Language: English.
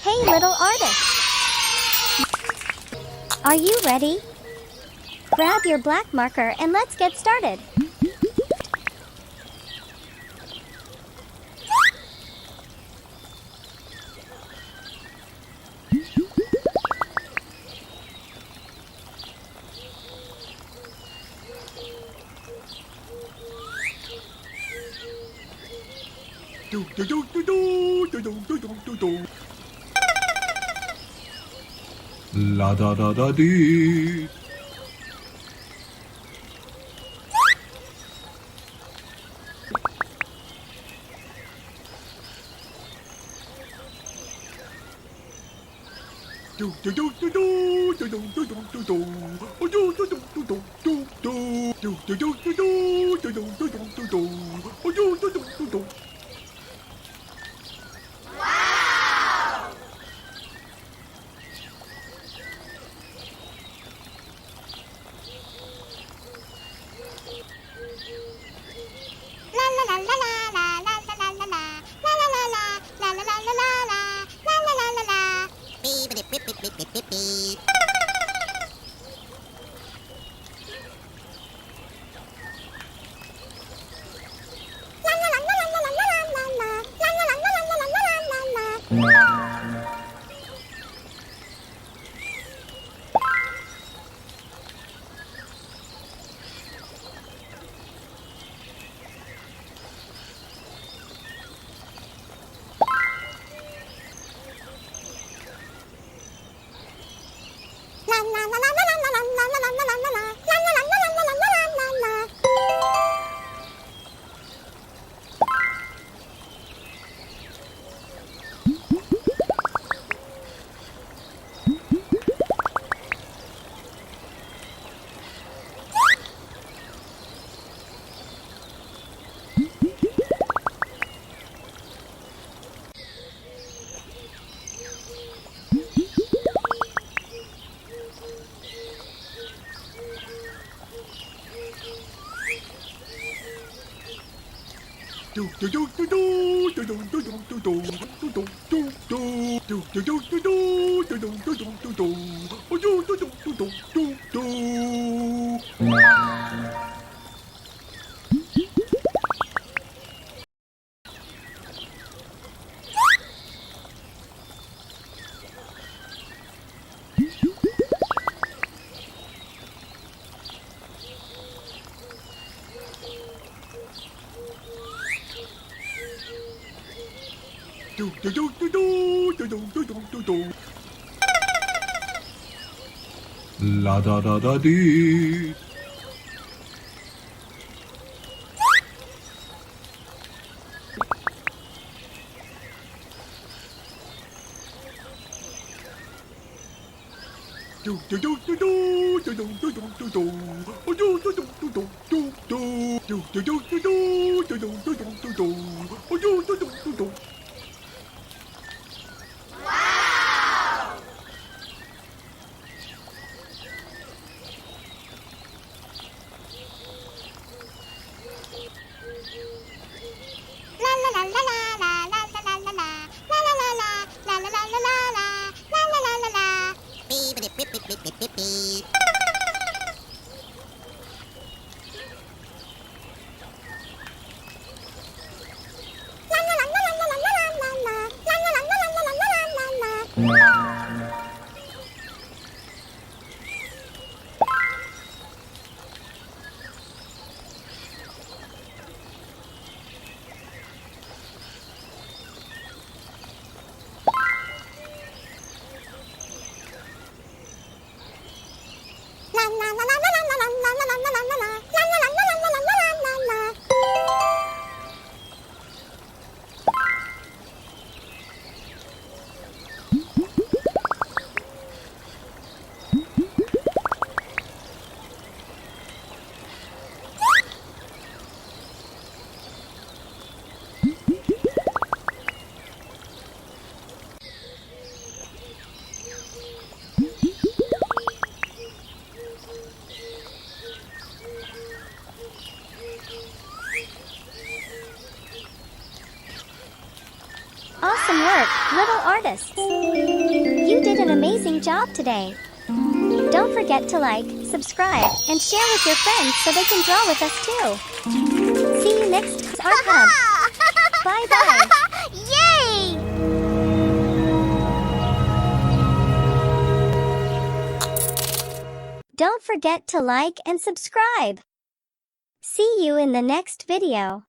Hey little artist! Are you ready? Grab your black marker and let's get started. La da da da dee. La da da da dee. Awesome work, little artists! You did an amazing job today. Don't forget to like, subscribe, and share with your friends so they can draw with us too. See you next Art Hub. Bye bye. Yay! Don't forget to like and subscribe. See you in the next video.